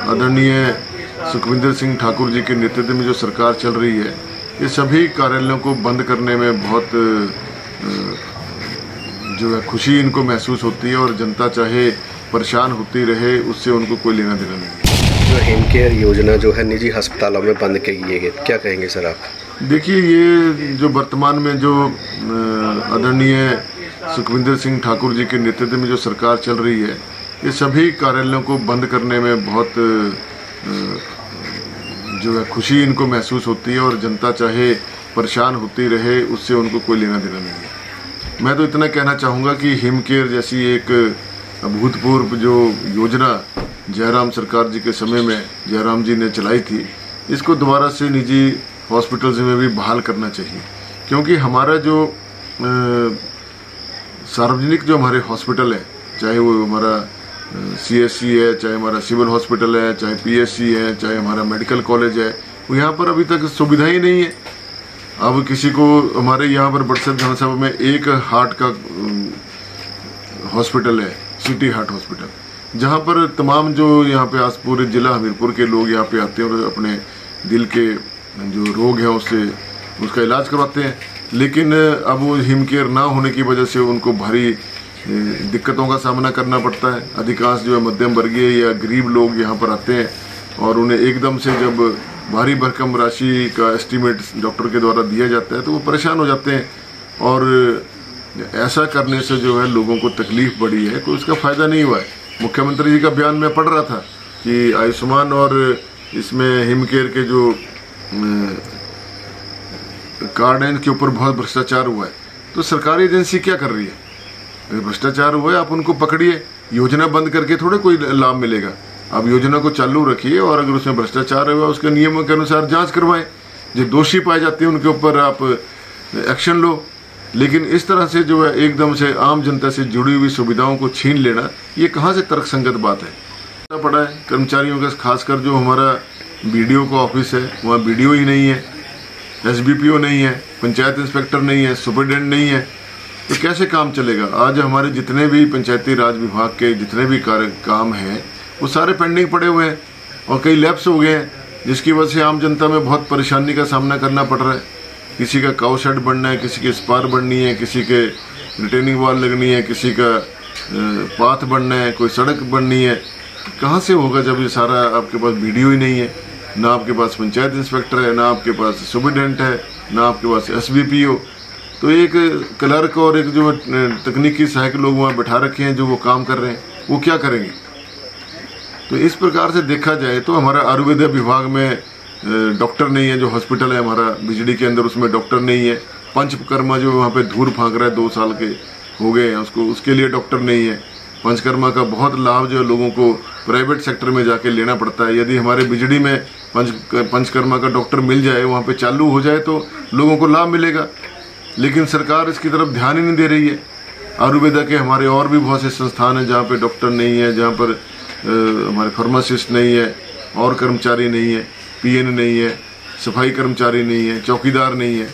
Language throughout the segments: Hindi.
आदरणीय सुखविंदर सिंह ठाकुर जी के नेतृत्व में जो सरकार चल रही है, ये सभी कार्यालयों को बंद करने में बहुत जो है खुशी इनको महसूस होती है और जनता चाहे परेशान होती रहे, उससे उनको कोई लेना देना नहीं। जो हिमकेयर योजना जो है निजी अस्पतालों में बंद की गई, क्या कहेंगे सर आप? देखिए, ये जो वर्तमान में जो आदरणीय सुखविंदर सिंह ठाकुर जी के नेतृत्व में जो सरकार चल रही है, ये सभी कार्यालयों को बंद करने में बहुत जो है खुशी इनको महसूस होती है और जनता चाहे परेशान होती रहे, उससे उनको कोई लेना देना नहीं है। मैं तो इतना कहना चाहूँगा कि हिमकेयर जैसी एक अभूतपूर्व जो योजना जयराम सरकार जी के समय में जयराम जी ने चलाई थी, इसको दोबारा से निजी हॉस्पिटल्स में भी बहाल करना चाहिए, क्योंकि हमारा जो सार्वजनिक जो हमारे हॉस्पिटल है, चाहे वो हमारा CSC है, चाहे हमारा सिविल हॉस्पिटल है, चाहे PSC है, चाहे हमारा मेडिकल कॉलेज है, वो यहाँ पर अभी तक सुविधा ही नहीं है। अब किसी को हमारे यहाँ पर बड़सर विधानसभा में एक हार्ट का हॉस्पिटल है, सिटी हार्ट हॉस्पिटल, जहाँ पर तमाम जो यहाँ पे आज पूरे जिला हमीरपुर के लोग यहाँ पे आते हैं और अपने दिल के जो रोग हैं उसका इलाज करवाते हैं। लेकिन अब वो हिमकेयर ना होने की वजह से उनको भारी दिक्कतों का सामना करना पड़ता है। अधिकांश जो है मध्यम वर्गीय या गरीब लोग यहाँ पर आते हैं और उन्हें एकदम से जब भारी भरकम राशि का एस्टीमेट डॉक्टर के द्वारा दिया जाता है तो वो परेशान हो जाते हैं, और ऐसा करने से जो है लोगों को तकलीफ बढ़ी है, कोई उसका फायदा नहीं हुआ है। मुख्यमंत्री जी का बयान मैं पढ़ रहा था कि आयुष्मान और इसमें हिमकेयर के जो कार्ड है इनके ऊपर बहुत भ्रष्टाचार हुआ है। तो सरकारी एजेंसी क्या कर रही है? भ्रष्टाचार हुआ है, आप उनको पकड़िए। योजना बंद करके थोड़े कोई लाभ मिलेगा। आप योजना को चालू रखिए और अगर उसमें भ्रष्टाचार हुआ उसके नियमों के अनुसार जांच करवाएं। जो दोषी पाए जाते हैं उनके ऊपर आप एक्शन लो। लेकिन इस तरह से जो है एकदम से आम जनता से जुड़ी हुई सुविधाओं को छीन लेना, ये कहाँ से तर्कसंगत बात है? पड़ा है कर्मचारियों का, खासकर जो हमारा BDO का ऑफिस है वहाँ BDO ही नहीं है, SBPO नहीं है, पंचायत इंस्पेक्टर नहीं है, सुपरिटेंडेंट नहीं है, तो कैसे काम चलेगा? आज हमारे जितने भी पंचायती राज विभाग के जितने भी काम हैं वो सारे पेंडिंग पड़े हुए हैं और कई लैप्स हो गए हैं, जिसकी वजह से आम जनता में बहुत परेशानी का सामना करना पड़ रहा है। किसी का काउ शेड बनना है, किसी के स्पार बननी है, किसी के रिटेनिंग वॉल लगनी है, किसी का पाथ बनना है, कोई सड़क बननी है। कहाँ से होगा जब ये सारा आपके पास BDO ही नहीं है, ना आपके पास पंचायत इंस्पेक्टर है, ना आपके पास सुपरिटेंडेंट है, ना आपके पास SBPO। तो एक क्लर्क और एक जो तकनीकी सहायक लोग वहाँ बैठा रखे हैं जो वो काम कर रहे हैं, वो क्या करेंगे? तो इस प्रकार से देखा जाए तो हमारा आयुर्वेद विभाग में डॉक्टर नहीं है। जो हॉस्पिटल है हमारा बिजली के अंदर, उसमें डॉक्टर नहीं है। पंचकर्मा जो वहाँ पे धूल फाँक रहा है, 2 साल के हो गए हैं उसके लिए डॉक्टर नहीं है। पंचकर्मा का बहुत लाभ जो लोगों को प्राइवेट सेक्टर में जाके लेना पड़ता है। यदि हमारे बिजली में पंचकर्मा का डॉक्टर मिल जाए, वहाँ पे चालू हो जाए तो लोगों को लाभ मिलेगा, लेकिन सरकार इसकी तरफ ध्यान ही नहीं दे रही है। आयुर्वेदा के हमारे और भी बहुत से संस्थान हैं जहाँ पे डॉक्टर नहीं है, जहाँ पर हमारे फार्मासिस्ट नहीं है, और कर्मचारी नहीं है, PN नहीं है, सफाई कर्मचारी नहीं है, चौकीदार नहीं है।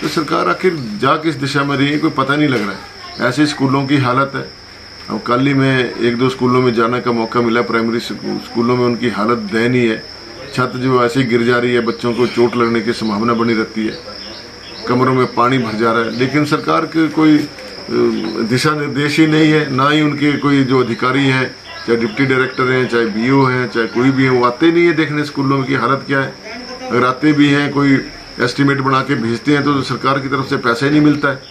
तो सरकार आखिर जा किस दिशा में रही है, कोई पता नहीं लग रहा है। ऐसे स्कूलों की हालत है। अब कल ही में 1-2 स्कूलों में जाने का मौका मिला, प्राइमरी स्कूलों में उनकी हालत दयनीय है। छत जो ऐसे गिर जा रही है, बच्चों को चोट लगने की संभावना बनी रहती है, कमरों में पानी भर जा रहा है, लेकिन सरकार के कोई दिशा निर्देश ही नहीं है। ना ही उनके कोई जो अधिकारी हैं, चाहे डिप्टी डायरेक्टर हैं, चाहे BO हैं, चाहे कोई भी है, वो आते नहीं है देखने स्कूलों की हालत क्या है। अगर आते भी हैं, कोई एस्टीमेट बना के भेजते हैं तो सरकार की तरफ से पैसा ही नहीं मिलता है,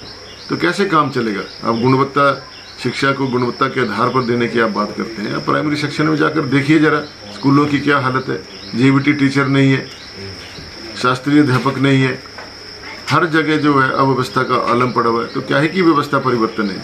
तो कैसे काम चलेगा? अब गुणवत्ता शिक्षा को गुणवत्ता के आधार पर देने की आप बात करते हैं। प्राइमरी सेक्शन में जाकर देखिए जरा स्कूलों की क्या हालत है। JBT टीचर नहीं है, शास्त्रीय अध्यापक नहीं है, हर जगह जो है अव्यवस्था का आलम पड़ा हुआ है। तो क्या है कि व्यवस्था परिवर्तन है।